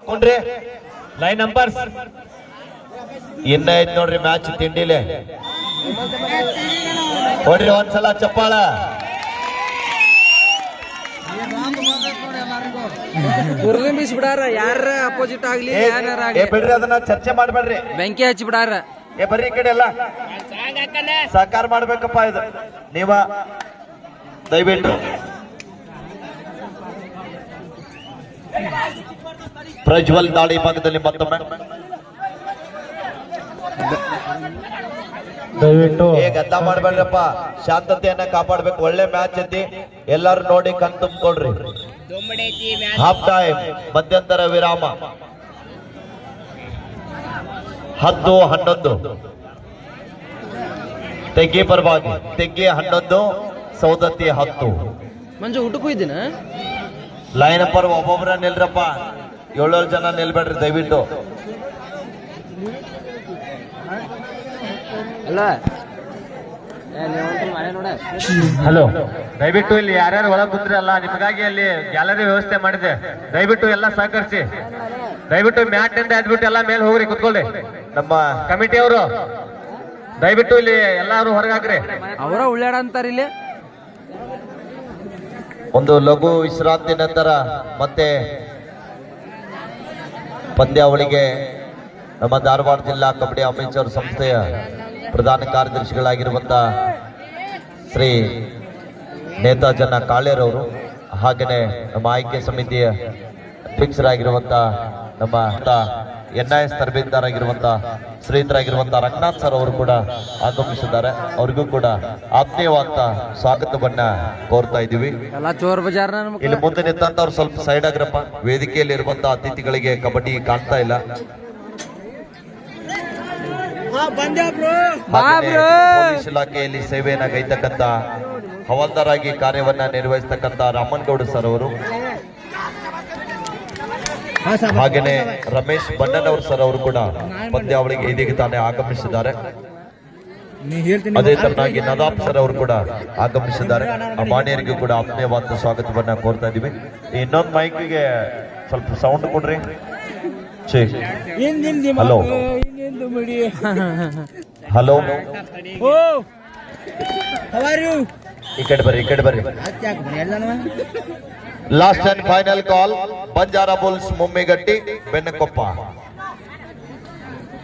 ಕುಂಡ್ರಿ line number ಇನ್ನ ಐತ್ ನೋಡ್ರಿ ಮ್ಯಾಚ್ ತಿಂಡಿಲೆ ಹೊಡ್ರಿ ಒಂದ್ಸಲ ಚಪ್ಪಾಳ ಬಿಡ್ಬಿಡಾರ ಯಾರ ಅಪೋಸಿಟ್ ಆಗ್ಲಿ ಬಿಡ್ರಿ ಅದನ್ನ ಚರ್ಚೆ ಮಾಡ್ಬೇಡ್ರಿ ಬೆಂಕಿ ಹಚ್ಚಿ ಬಿಡಾರ ಬರ್ರಿ ಈ ಕಡೆ ಎಲ್ಲ ಸಹಕಾರ ಮಾಡ್ಬೇಕಪ್ಪ ಇದು ನೀವ ದಯವಿಟ್ಟು ಪ್ರಜ್ವಲ್ ದಾಳಿ ಭಾಗದಲ್ಲಿ ಮತ್ತೊಮ್ಮೆ ದಯವಿಟ್ಟು ಗದ್ದ ಮಾಡ್ಬೇಡ್ರಪ್ಪ ಶಾಂತತೆಯನ್ನ ಕಾಪಾಡ್ಬೇಕು ಒಳ್ಳೆ ಮ್ಯಾಚ್ ಐತಿ ಎಲ್ಲಾರು ನೋಡಿ ಕಣ್ ತುಂಬಿಕೊಡ್ರಿ ಹಾಫ್ ಟೈಮ್ ಮಧ್ಯಂತರ ವಿರಾಮ 10-11 ತೆಗ್ಗಿ ಪರವಾಗಿ ತೆಗ್ಗಿ 11 ಸೌದತ್ತಿ 10 ಮಂಜು ಊಟಕ್ಕೂ ಇದ್ದೀನ ಲೈನ್ ನಂಬರ್ ಒಬ್ಬೊಬ್ಬರ ನಿಲ್ರಪ್ಪ 7 ಜನ ನಿಲ್ಬೇಡ್ರಿ ದಯವಿಟ್ಟು ಅಲ್ಲ ಹಲೋ ದಯವಿಟ್ಟು ಇಲ್ಲಿ ಯಾರ್ಯಾರು ಒಳಗೆ ಕುಂದ್ರಲ್ಲ ನಿಮಗಾಗಿ ಅಲ್ಲಿ ಗ್ಯಾಲರಿ ವ್ಯವಸ್ಥೆ ಮಾಡಿದೆ ದಯವಿಟ್ಟು ಎಲ್ಲ ಸಹಕರಿಸಿ ದಯವಿಟ್ಟು ಮ್ಯಾಟ್ ಇಂದ ಎದ್ಬಿಟ್ಟು ಎಲ್ಲ ಮೇಲೆ ಹೋಗ್ರಿ ಕುತ್ಕೊಳ್ಳಿ ನಮ್ಮ ಕಮಿಟಿ ಅವರು ದಯವಿಟ್ಟು ಇಲ್ಲಿ ಎಲ್ಲಾರು ಹೊರಗಾಕ್ರಿ ಅವರ ಉಳ್ಳಾಡ ಅಂತಾರ ಇಲ್ಲಿ ಒಂದು ಲಘು ವಿಶ್ರಾಂತಿ ನಂತರ ಮತ್ತೆ ಪಂದ್ಯಾವಳಿಗೆ ನಮ್ಮ ಧಾರವಾಡ ಜಿಲ್ಲಾ ಕಬಡ್ಡಿ ಅಮೇಚರ್ ಸಂಸ್ಥೆಯ ಪ್ರಧಾನ ಕಾರ್ಯದರ್ಶಿಗಳಾಗಿರುವಂತ ಶ್ರೀ ನೇತಾಜನ ಕಾಳೇರವರು ಹಾಗೆಯೇ ನಮ್ಮ ಆಯ್ಕೆ ಸಮಿತಿಯ ಅಧ್ಯಕ್ಷರಾಗಿರುವಂತ ನಮ್ಮ NIS ತರಬೇತುದಾರರಾಗಿರುವಂತ ಶ್ರೀಧರಾಗಿರುವಂತ ರಂಗನಾಥ್ ಸರ್ ಅವರು ಕೂಡ ಆಗಮಿಸಿದ್ದಾರೆ ಅವರಿಗೂ ಕೂಡ ಆತ್ಮೀಯವಾದ ಸ್ವಾಗತವನ್ನ ಕೋರ್ತಾ ಇದ್ದೀವಿ ಇಲ್ಲಿ ಮುಂದೆ ನಿಂತಂತವ್ರು ಸ್ವಲ್ಪ ಸೈಡ್ ಆಗ್ರಪ್ಪ ವೇದಿಕೆಯಲ್ಲಿ ಇರುವಂತಹ ಅತಿಥಿಗಳಿಗೆ ಕಬಡ್ಡಿ ಕಾಣ್ತಾ ಇಲ್ಲ ಪೊಲೀಸ್ ಇಲಾಖೆಯಲ್ಲಿ ಸೇವೆಯನ್ನ ಕೈತಕ್ಕಂತ ಹವಾಲ್ದಾರಾಗಿ ಕಾರ್ಯವನ್ನ ನಿರ್ವಹಿಸತಕ್ಕಂತ ರಾಮನ್ಗೌಡ ಸರ್ ಅವರು ಹಾಗೇನೆ ರಮೇಶ್ ಬಣ್ಣನವರ್ ಸರ್ ಅವರು ಕೂಡ ಪಂದ್ಯಾವಳಿಗೆ ಇದೀಗ ತಾನೇ ಆಗಮಿಸಿದ್ದಾರೆ ಅದೇ ತರನಾಗಿ ನದಾಬ್ ಸರ್ ಅವರು ಕೂಡ ಆಗಮಿಸಿದ್ದಾರೆ ಆ ಮಾನ್ಯರಿಗೂ ಕೂಡ ಆತ್ಮೀಯವಾದ ಸ್ವಾಗತವನ್ನ ಕೋರ್ತಾ ಇದೀವಿ ಇನ್ನೊಂದು ಮೈಕ್ಗೆ ಸ್ವಲ್ಪ ಸೌಂಡ್ ಕೊಡ್ರಿ ಹಲೋ ಹಲೋ ಈ ಕಡೆ ಬರ್ರಿ last and final call Banjara bulls Mummigatti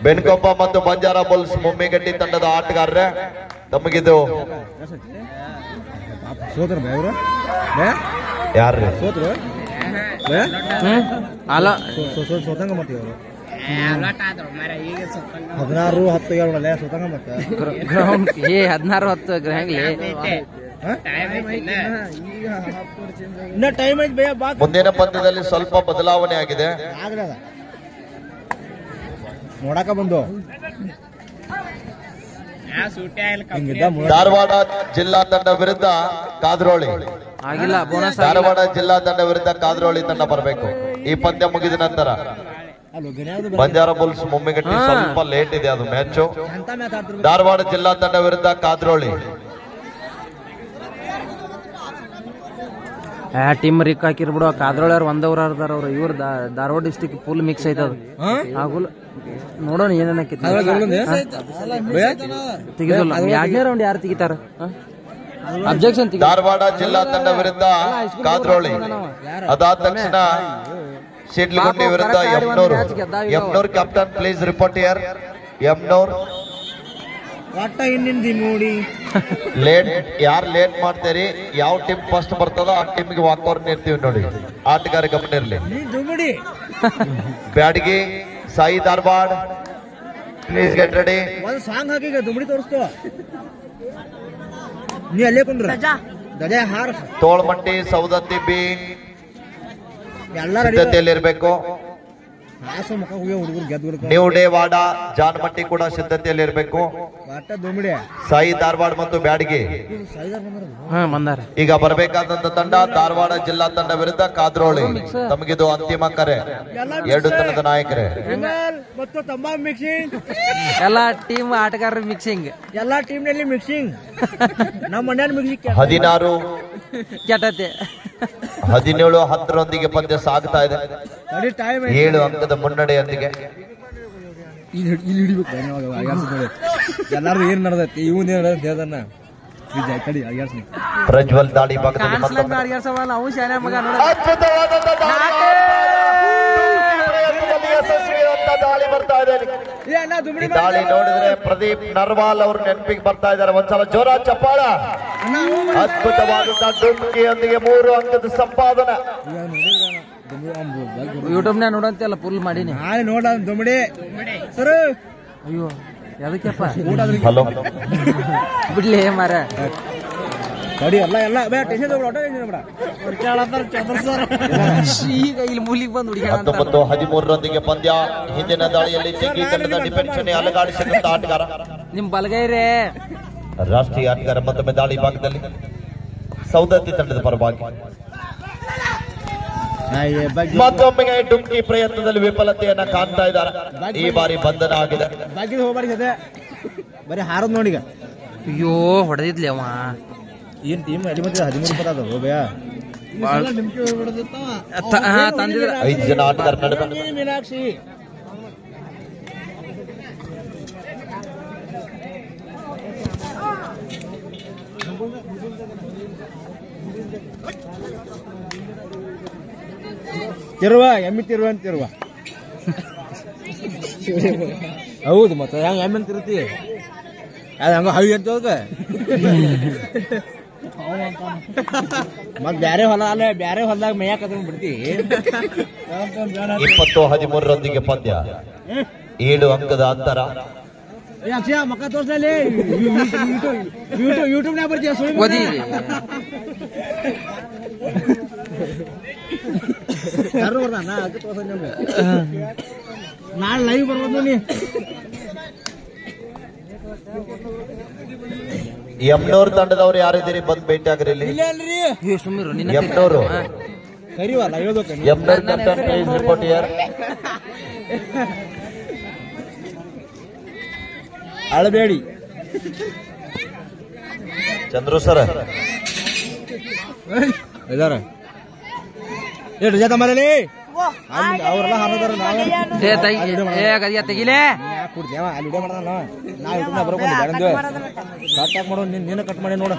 Benkoppa ಮತ್ತು ಬಂಜಾರ ಬುಲ್ಸ್ ಮುಮ್ಮಿಗಟ್ಟಿ ತಂಡದ ಆಟಗಾರರೇ ತಮಗಿದು ಯಾರ್ರಿ ಅಲ್ಲ 16-10 ಮುಂದಿನ ಪಂದ್ಯದಲ್ಲಿ ಸ್ವಲ್ಪ ಬದಲಾವಣೆ ಆಗಿದೆ ನೋಡಕ ಬಂದು ಧಾರವಾಡ ಜಿಲ್ಲಾ ತಂಡ ವಿರುದ್ಧ ಕಾದ್ರೋಳಿ ಧಾರವಾಡ ಜಿಲ್ಲಾ ತಂಡ ವಿರುದ್ಧ ಕಾದ್ರೋಳಿ ತಂಡ ಬರಬೇಕು ಈ ಪಂದ್ಯ ಮುಗಿದ ನಂತರ ಬಂಜಾರ ಬುಲ್ಸ್ ಮುಮ್ಮಿಗಟ್ಟಿ ಸ್ವಲ್ಪ ಲೇಟ್ ಇದೆ ಅದು ಮ್ಯಾಚು ಧಾರವಾಡ ಜಿಲ್ಲಾ ತಂಡ ವಿರುದ್ಧ ಕಾದ್ರೋಳಿ ಟೀಮ್ ರಿಕ್ ಹಾಕಿರ್ಬಿಡು ಕಾದ್ರೋಳ್ಯಾರ ಒಂದವ್ರ ಅರ್ದಾರ ಅವ್ರು ಇವ್ರ ಧಾರವಾಡ ಡಿಸ್ಟಿಕ್ ಫುಲ್ ಮಿಕ್ಸ್ ಐತದ ಆಗುಲ್ ನೋಡೋಣ ಏನೇನಕ್ಕಿತ್ತು ತೆಗಿದಲ್ಲ ಎರಡನೇ ರೌಂಡ್ ಯಾರು ತೆಗಿತಾರ ಅಬ್ಜೆಕ್ಷನ್ ಧಾರವಾಡ ಜಿಲ್ಲಾ ತಂಡ ವಿರುದ್ಧ ಕಾದ್ರೋಳಿ ಅದಾದ ತಕ್ಷಣ ಶಿಡ್ಲಗುಂಡಿ ವಿರುದ್ಧ Yamnur captain please report here Yamnur late ಯಾರು ಲೇಟ್ ಮಾಡ್ತೀರಿ ಯಾವ ಟೀಮ್ ಫಸ್ಟ್ ಬರ್ತದೋ ಆ ಟೀಮ್ಗೆ ವಾಕೌರ್ ನೀಡ್ತೀವಿ ನೋಡಿ ಆಟಗಾರ ಗಮನ ಇರಲಿ Byadagi Sai Dharwad please get ready ಒಂದು ಸಾಂಗ್ ಹಾಕಿ ದುಮ್ಡಿ ತೋರಿಸ್ತು ನೀ ಅಲ್ಲೇ ಕುಂಡ್ರ ಗಜ ಹಾರ ತೋಳ್ಮಟ್ಟಿ ಸೌದತ್ತಿ ಬಿ ಸಿದ್ಧತೆಯಲ್ಲಿರ್ಬೇಕು ನ್ಯೂ ಡೇ ವಾಡ ಜಾನ್ಮಟ್ಟಿ ಕೂಡ ಸಿದ್ಧತೆಯಲ್ಲಿರ್ಬೇಕು ಸಾಯಿ ಧಾರವಾಡ ಮತ್ತು ಬ್ಯಾಡಗಿ ಈಗ ಬರಬೇಕಾದಂತ ತಂಡ ಧಾರವಾಡ ಜಿಲ್ಲಾ ತಂಡ ವಿರುದ್ಧ ಕಾದ್ರೋಳಿ ತಮಗಿದು ಅಂತಿಮ ಕರೆ ಎರಡು ತಂಡದ ನಾಯಕರೇ ಮತ್ತು ತಂಬಾಕು ಮಿಕ್ಸಿಂಗ್ ಎಲ್ಲಾ ಟೀಮ್ ಆಟಗಾರರ ಮಿಕ್ಸಿಂಗ್ ಎಲ್ಲಾ ಟೀಮ್ ನಲ್ಲಿ ಮಿಕ್ಸಿಂಗ್ ನಮ್ಮ ಮಂಡ್ಯ ಮಿಕ್ಸಿಂಗ್ 16 ಕೆಟ್ಟತೆ 17-10 ಪಂದ್ಯ ಸಾಗ್ತಾ ಇದೆ. 7 ಅಂಕದ ಮುನ್ನಡೆಯೊಂದಿಗೆ ಇಲ್ಲಿ ಹಿಡಿಬೇಕು ಎಲ್ಲಾರು ಏನ್ ನಡೆದೈತಿ ಇವನ್ ಏನ್ ಹೇಳ್ದನ್ನ ಪ್ರಜ್ವಲ್ ದಾಳಿ ಭಾಗದಲ್ಲಿ ದಾಳಿ ಬರ್ತಾ ಇದೆ. ಈ ದಾಳಿ ನೋಡಿದ್ರೆ ಪ್ರದೀಪ್ ನರ್ವಾಲ್ ಅವರು ನೆನಪಿಗೆ ಬರ್ತಾ ಇದ್ದಾರೆ. ಒಂದ್ಸಲ ಜೋರ ಚಪ್ಪಾಳ. ಅದ್ಭುತವಾದಂತಹ ಡುಮ್ಕಿಯೊಂದಿಗೆ 3 ಅಂಕದ ಸಂಪಾದನೆ. ಯೂಟ್ಯೂಬ್ ನ್ಯಾಗ ನೋಡಂತೆಲ್ಲ ಫುಲ್ ಮಾಡೀನಿ. ನೋಡ ದುಮ್ಡಿ ಸರ್. ಅಯ್ಯೋ ಅದಕ್ಕೆಪ್ಪ ಹಲೋ ಬಿಡ್ಲಿ ಮಾರ ಗಾಡಿ ಎಲ್ಲ ಈಗ ಇಲ್ಲಿ ಮೂಲಿಗೆ ಬಂದು 19-13 ಪಂದ್ಯ. ಹಿಂದಿನ ದಾಳಿಯಲ್ಲಿ ಜಗ್ಗಿ ತಂಡದ ಡಿಫೆನ್ಸ್ ಅಲಗಾಡಿಸಿದಂತ ಆಟಗಾರ ನಿಮ್ ಬಲಗೈರೇ ರಾಷ್ಟ್ರೀಯ ಆಟಗಾರ ಮತ್ತೊಮ್ಮೆ ದಾಳಿ ಭಾಗದಲ್ಲಿ ಸೌದತ್ತಿ ತಂಡದ ಪರವಾಗಿ ಮತ್ತೊಮ್ಮೆ ಡುಮ್ಕಿ ಪ್ರಯತ್ನದಲ್ಲಿ ವಿಫಲತೆಯನ್ನ ಕಾಣ್ತಾ ಇದ್ದಾರೆ. ಈ ಬಾರಿ ಬಂಧನ ಆಗಿದೆ. ಹೋಗ್ಬಾರ್ದು ಬರೀ ಹಾರದ್ ನೋಡಿಗ. ಅಯ್ಯೋ ಹೊಡೆದಿದ್ಲಿ ಅವ. ಏನ್ ಟೀಮ್ 13 ಅದ ಹೋಗ್ಯಾ ತಂದಿದ್ರ 5 ಜನ ಆಟಗಾರ ನಡುವೆ ಮೀನಾಕ್ಷಿ ತಿರುವ ಎಮ್ಮಿ ತಿರುವ ಅಂತಿರುವ. ಹೌದು ಮತ್ತೆ ಹೆಂಗ ಎಮ್ಮೆ ತಿರುತಿ ಅದ ಹಂಗ ಹವಿ ಅಂತ ಮತ್ ಬ್ಯಾರೆ ಹೊಲ ಅಲ್ಲ ಬ್ಯಾರೆ ಹೊಲದಾಗ ಮೇಯಾಕ ಬಿಡ್ತಿ. 20-13 ಪಂದ್ಯ. 7 ಅಂಕದ ಅಂತರ. ಮಕ್ಕ ತೋರ್ಸಲ್ಲಿ ಯೂಟ್ಯೂಬ್ ನಾಗ ಬರ್ತೀಯ ನಾಳೆ ಲೈವ್ ಬರ್ಬೋದು ನೀ. ಯಮ್ನೂರ್ ತಂಡದವ್ರು ಯಾರಿದ್ದೀರಿ ಬಂದ್ ಭೇಟಿ ಆಗ್ರಿ. ಯಮ್ನೂರು ಕರಿವಲ್ಲ Yamnur captain please report here. ಅಳಬೇಡಿ ಚಂದ್ರು ಸರ್ ಇದಾರ ರಜಾ ತಮ್ಮಲ್ಲಿ ಅವ್ರೆಲ್ಲ ಹಾರೋದಾರ ತೆಗಿಲೇ ಕುಡ್ತೇವ ಅಲ್ಲಿ ವಿಡಿಯೋ ಮಾಡೋಣ ನಾವು ಬರ್ಕೊಂಡು ಬೇಡಂದು ಕಟ್ ಹಾಕಿ ಮಾಡೋ ನೀನು ಕಟ್ ಮಾಡಿ ನೋಡ.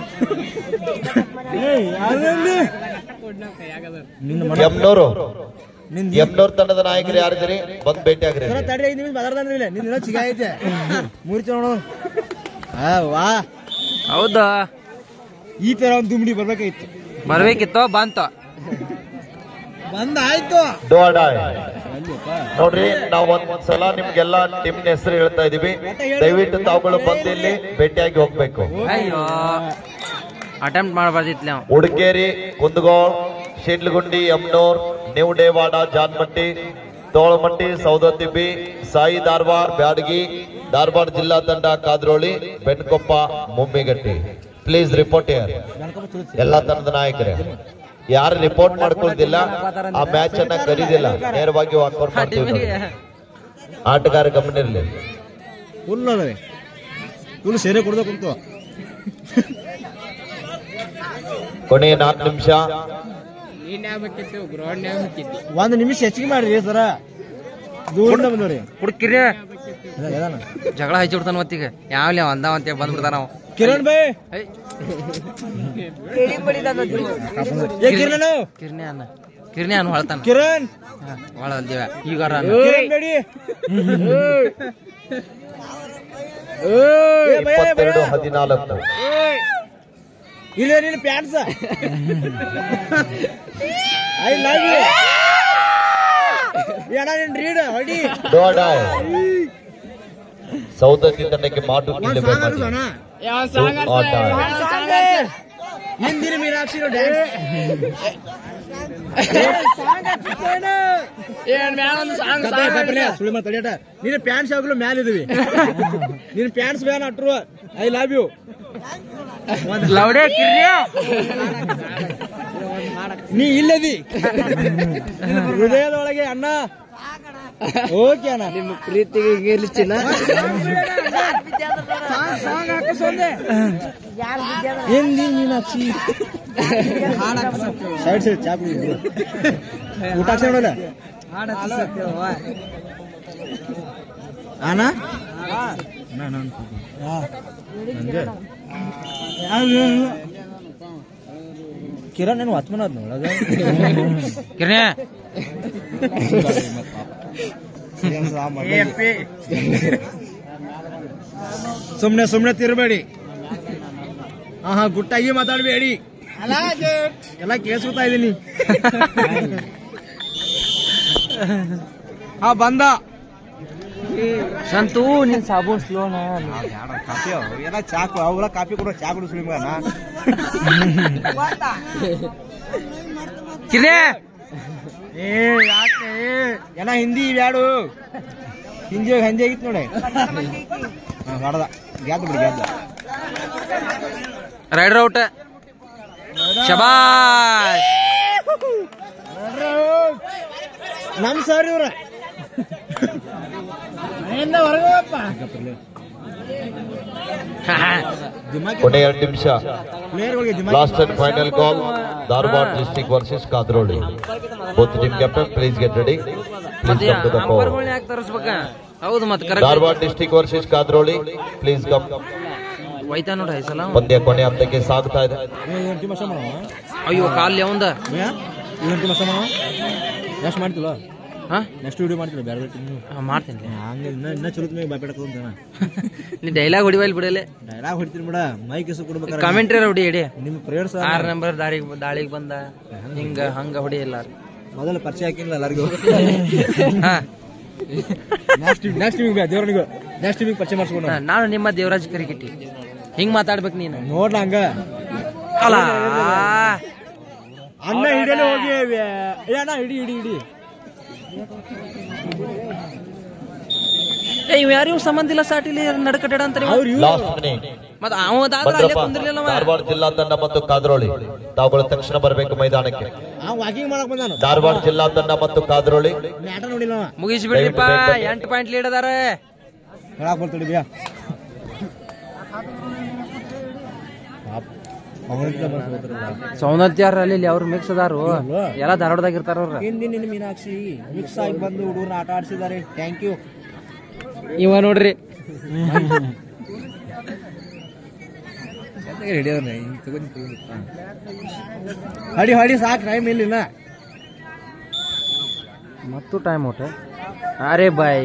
ಯಮ್ನೂರ್ ತಂಡದ ನಾಯಕರು ಯಾರಿದ್ದೀರಿ ಬಂದ್ ಭೇಟಿ ಆಗ್ರಿ. ತಡಿ 5 ನಿಮಿಷ ಮಾತಾಡ್ತಾನಿಲ್ಲ ನಿನ್ನ ಚಿಗ ಐತೆ ಮೂರ್ತಿ ನೋಡು. ವಾ ಹೌದಾ ಈ ತರ ಒಂದು ದುಮ್ಡಿ ಬರ್ಬೇಕಿತ್ತು ಬಂತು ಬಂದಾಯ್ತು. ನೋಡ್ರಿ ನಾವು ಒಂದ್ಸಲ ನಿಮ್ಗೆಲ್ಲಾ ಟೀಮ್ ಹೆಸರು ಹೇಳ್ತಾ ಇದೀವಿ. ದಯವಿಟ್ಟು ತಾವುಗಳು ಬಂದು ಇಲ್ಲಿ ಭೇಟಿಯಾಗಿ ಹೋಗ್ಬೇಕು. ಅಯ್ಯೋ ಅಟೆಂಪ್ಟ್ ಮಾಡಬಾರ್ದಿತ್ಲ. ಉಡುಗೇರಿ, ಕುಂದಗೋಳ್, ಶಿಡ್ಲಗುಂಡಿ, ಯಮ್ನೂರ್, ನ್ಯೂ ಡೇವಾಡ, ಜಾನ್ಮಟ್ಟಿ, ತೋಳಮಟ್ಟಿ, ಸೌದತ್ತಿ ಬಿ, ಸಾಯಿ ಧಾರವಾಡ, ಬ್ಯಾಡಗಿ, ಧಾರವಾಡ ಜಿಲ್ಲಾ ತಂಡ, Kadroli, Benkoppa, Mummigatti. Please report here. ಎಲ್ಲಾ ತಂಡದ ನಾಯಕರೇ ಯಾರು ರಿಪೋರ್ಟ್ ಮಾಡ್ಕೊಳ್ತಿಲ್ಲ ಆ ಮ್ಯಾಚ್ ಅನ್ನ ಕರೀದಿಲ್ಲ, ನೇರವಾಗಿ ವಾಕೌಟ್ ಮಾಡ್ತೀವಿ. ಆಟಗಾರ ಗಮನ ಇರಲಿ. ಫುಲ್ ಸೇರೆ ಕೊಡ್ದ ಕುಂತು ಕೊನೆಯ 4 ನಿಮಿಷ. 1 ನಿಮಿಷ ಹೆಚ್ಚಿಗೆ ಮಾಡ್ರಿ ಸರ. ದೂರಿಂದ ಬಂದವ್ರಿ ಕುಡ್ಕಿರಿ ಜಗಳ ಹಚ್ಚಿ ಬಿಡ್ತಾನ ಮತ್ತೀಗ ಯಾವ್ಲಿ ಅಂದ ಅಂತ ಬಂದ್ಬಿಡ್ತಾನ ನಾವು. ಕಿರಣ್ ಬೈ ಕಿರ್ನಿ ಅನ್ನ ಹೊಳ್ತಾನ. ಕಿರಣ್ ಹೊಳಲ್ದಿವ ಈಗ 22-14 ಇಲ್ಲ ನೀನು ಪ್ಯಾಂಟ್ಸ ಐ ಲವ್ ಯು ಏನ ನೀನ್ ರೀಡ್ ಹೊಡಿ ಸೌದತ್ತಿ ತಂಡಕ್ಕೆ ಮಾತು ಹಿಂದಿನ ಮೀನಾಕ್ಷಿ ಸುಳಿ ಮಾತಾಡ ನೀನು ಪ್ಯಾಂಟ್ಸ್ ಯಾವಾಗಲೂ ಮ್ಯಾಲ ಇದೀವಿ. ನೀನು ಪ್ಯಾಂಟ್ಸ್ ಬ್ಯಾನ್ ಅಟ್ರು ಐ ಲವ್ ಯು ನೀ ಇಲ್ಲದಿ ಹೃದಯದೊಳಗೆ ಅಣ್ಣ. ಓಕೆ ಅಣ್ಣ ನಿಮ್ಮ ಪ್ರೀತಿಗೆ ಗೆಲ್ಲಿಸಿನ ಹಿಂದಿ ಮೀನಾಕ್ಷಿ ಸೈಡ್ ಚಾಪ್ ಊಟ ನೋಡಲ್ಲ ಆನಾ ಕಿರಣ್ ಏನು ವಾಚ್ಮನ್ ಆದ್ ನೋಡೋದು ಕಿರಣ್ಯ ಸುಮ್ನೆ ತಿರ್ಬೇಡಿ ಹಾ ಗುಟ್ಟಾಗಿ ಮಾತಾಡ್ಬೇಡಿ ಎಲ್ಲ ಕೇಳಿಸ್ಕೊತಾ ಇದೀನಿ ಹಾ ಬಂದ ಸಂತು ನಿನ್ ಸಾಬೂನ್ ಸ್ಲೋನ ಕಾಫಿ ಎಲ್ಲ ಚಾಕು ಅವೆಲ್ಲ ಕಾಫಿ ಕೊಡೋ ಚಾ ಕುಡಿಸ್ಲಿ ಕಿರಣ್ಯ ಏ ಯಾಕೆ ಎಲ್ಲ ಹಿಂದಿ ಬ್ಯಾಡು ಹಿಂದಿ ಆಗಿತ್ತು ನೋಡಿ ಹೊಡೆದ ಗೆದ್ದ ಬಿಡಿ ಗೆದ್ದ ರೈಡರ್ ಔಟ್ ಶಬಾಷ್ ನಮ್ ಸರ್ ಇವ್ರ ಹೊರಗಪ್ಪ ಕೊನೆಯ 2 ನಿಮಿಷ last and final call Dharwad district versus Kadroli both team captain please get ready please come to the court ಹೌದು ಮತ್ತೆ correct Dharwad district versus Kadroli please come ಹೋಯ್ತಾ ನೋಡ ಸಲ ಪಂದ್ಯ ಕೊನೆ ಹಂತಕ್ಕೆ ಸಾಗ್ತಾ ಇದೆ ಅಯ್ಯೋ ಕಾಲ್ ಯಾವಂದ ನೆಕ್ಸ್ಟ್ ಮಾಡ್ತಿಲ್ಲ ಹಾ ನೆಕ್ಸ್ಟ್ ವಿಡಿಯೋ ಮಾಡ್ತಿಲ್ಲ ಬೇರೆ ಮಾಡ್ತೀನಿ ಹಂಗ ಇನ್ನ ಚಲೋ ಬಾಯ್ಪಡಕ ನೀ ಡೈಲಾಗ್ ಹೊಡಿವಲ್ ಬಿಡಲೆ ಡೈಲಾಗ್ ಹೊಡಿತೀನಿ ಬಿಡ ಮೈಕ್ ಹೆಸರು ಕೊಡ್ಬೇಕಾರೆ ಕಾಮೆಂಟ್ರಿ ಹೊಡಿ ಎಡಿ ನಿಮ್ ಪ್ರೇಯರ್ಸ್ 6 ನಂಬರ್ ದಾಳಿಗೆ ಬಂದ ಹಂಗ ಹೊಡಿ ಇಲ್ಲ ಮೊದಲ ಪರಿಚಯ ಹಾಕಿಲ್ಲ ಎಲ್ಲರಿಗೂ ಹಾ ನೆಕ್ಸ್ಟ್ ದೇವ್ರನಿಗೂ ನೆಕ್ಸ್ಟ್ ಪರಿಚಯ ಮಾಡಿಸ್ಕೊಂಡು ನಾನು ನಿಮ್ಮ ದೇವರಾಜ್ ಕರಿಕಿಟ್ಟಿ ಹಿಂಗ್ ಮಾತಾಡ್ಬೇಕು ನೀನು ನೋಡ್ಲ ಹಂಗ ಅಲ್ಲ ಅನ್ನ ಹಿಡಿಯಲು ಹೋಗಿ ಏನ ಹಿಡಿ ಇವ್ ಯಾರು ಸಂಬಂಧ ಇಲ್ಲ ಸಾಟಿಲಿ ನಡಕಟ್ಟಾಡ ಅಂತಾರೆ ಲಾಸ್ಟ್ ಮಿನಿಟ್ ಮತ್ತ ಅವದಾದ್ರೆ ಅಲ್ಲೇ ಕುಂದಿರ್ಲಿಲ್ಲ ಧಾರವಾಡ ಜಿಲ್ಲಾ ತಂಡ ಮತ್ತು ಕಾದ್ರೋಳಿ ತಾವುಗಳು ತಕ್ಷಣ ಬರಬೇಕು ಮೈದಾನಕ್ಕೆ ವಾಕಿಂಗ್ ಮಾಡಕ್ ಬಂದಾನು ಧಾರವಾಡ ಜಿಲ್ಲಾ ತಂಡ ಮತ್ತು ಕಾದ್ರೋಳಿ ಮ್ಯಾಟರ್ ನೋಡಿಲ್ಲ ಮುಗಿಸಿ ಬಿಡ್ರಿಪ್ಪ 8 ಪಾಯಿಂಟ್ ಲೀಡ್ ಅದಾರ ಹೇಳಕ್ ಬರ್ತೀವಿ ಬಿಯಾ ಸೌಂದರ್ಯಾರ ಅಲ್ಲಿ ಅವ್ರು ಮಿಕ್ಸ್ ಅದಾರು ಎಲ್ಲ ಧಾರವಾಡದಾಗ ಇರ್ತಾರ ಅವ್ರ ಹಿಂದಿನ ಮೀನಾಕ್ಷಿ ಮಿಕ್ಸ್ ಆಗಿ ಬಂದು ಹುಡುಗರನ್ನ ಆಟ ಆಡಿಸಿದ್ದಾರೆ ಥ್ಯಾಂಕ್ ಯು ಇವ ನೋಡ್ರಿ ಹಡಿ ಸಾಕು ಟೈಮ್ ಇಲ್ಲಿನ ಮತ್ತು ಟೈಮ್ ಔಟ್ ಅರೆ ಬಾಯ್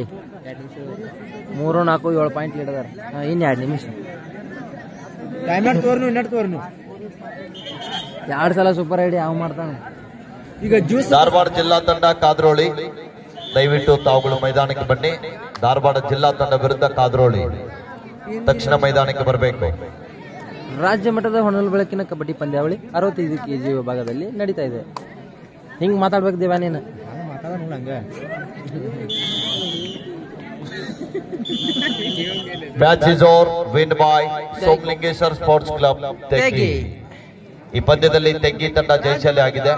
3, 4, 7 ಪಾಯಿಂಟ್ ಲೀಡ್ ಅದಾರ ಇನ್ 2 ನಿಮಿಷ ಟೈಮ್ ತೋರ್ನು 2 ಸಲ ಸೂಪರ್ ಐಡಿ ಯಾವ ಮಾಡ್ತಾನೆ ಈಗ ಜ್ಯೂಸ್ ಧಾರವಾಡ ಜಿಲ್ಲಾ ತಂಡ ಕಾದ್ರೋಳಿ ದಯವಿಟ್ಟು ತಾವುಗಳು ಮೈದಾನಕ್ಕೆ ಬನ್ನಿ ಧಾರವಾಡ ಜಿಲ್ಲಾ ತಂಡ ವಿರುದ್ಧ ಕಾದ್ರೋಳಿ ತಕ್ಷಣ ಮೈದಾನಕ್ಕೆ ಬರಬೇಕು ರಾಜ್ಯ ಮಟ್ಟದ ಹೊನಲು ಬೆಳಕಿನ ಕಬಡ್ಡಿ ಪಂದ್ಯಾವಳಿ 65 kg ವಿಭಾಗದಲ್ಲಿ ನಡೀತಾ ಇದೆ ಹಿಂಗ್ ಮಾತಾಡ್ಬೇಕು ದೇವ ನೀನು match is over win by Somalingeshwara sports club Teggi ಈ ಪಂದ್ಯದಲ್ಲಿ ತೆಗ್ಗಿ ತಂಡ ಜಯಶಾಲಿ ಆಗಿದೆ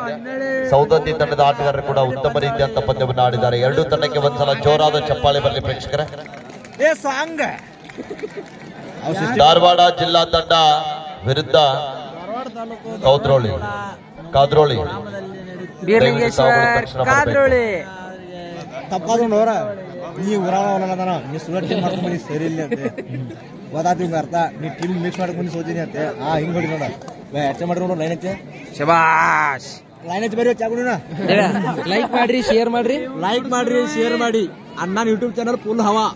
ಸೌದತ್ತಿ ತಂಡದ ಆಟಗಾರರು ಕೂಡ ಉತ್ತಮ ರೀತಿಯಂತ ಪಂದ್ಯವನ್ನು ಆಡಿದ್ದಾರೆ ಎರಡೂ ತಂಡಕ್ಕೆ ಒಂದ್ಸಲ ಜೋರಾದ ಚಪ್ಪಾಳೆ ಬರಲಿ ಪ್ರೇಕ್ಷಕರೇ ಧಾರವಾಡ ಜಿಲ್ಲಾ ತಂಡ ವಿರುದ್ಧ ಕಾದ್ರೋಳಿ ತಪ್ಪಾದ್ರೋರ ನೀ ಊರಾನ ನೀ ಸುರಕ್ಷೆ ಮಾಡ್ಕೊಂಡ್ ಸರಿ ಇಲ್ಲ ಅಂತೆ ಗೊತ್ತಾಯ್ತು ನಿಮ್ಗೆ ಅರ್ಥ ನೀ ಟೀಮ್ ಮಿಕ್ಸ್ ಮಾಡ್ಕೊಂಡು ಸೋತೀನಿ ಅಂತೆ ಹಿಂಗ್ ಹೊಡಿ ನೋಡ ಹೆಚ್ಚ ಮಾಡಿ ನೋಡ ಲೈನ್ ಹಚ್ಚೆ ಶಬಾಷ್ ಲೈನ್ ಹಚ್ಚಿ ಬರೀ ಚಾಗುಣ ಲೈಕ್ ಮಾಡ್ರಿ ಶೇರ್ ಮಾಡಿ ಅನ್ನ ಯೂಟ್ಯೂಬ್ ಚಾನಲ್ ಫುಲ್ ಹವಾ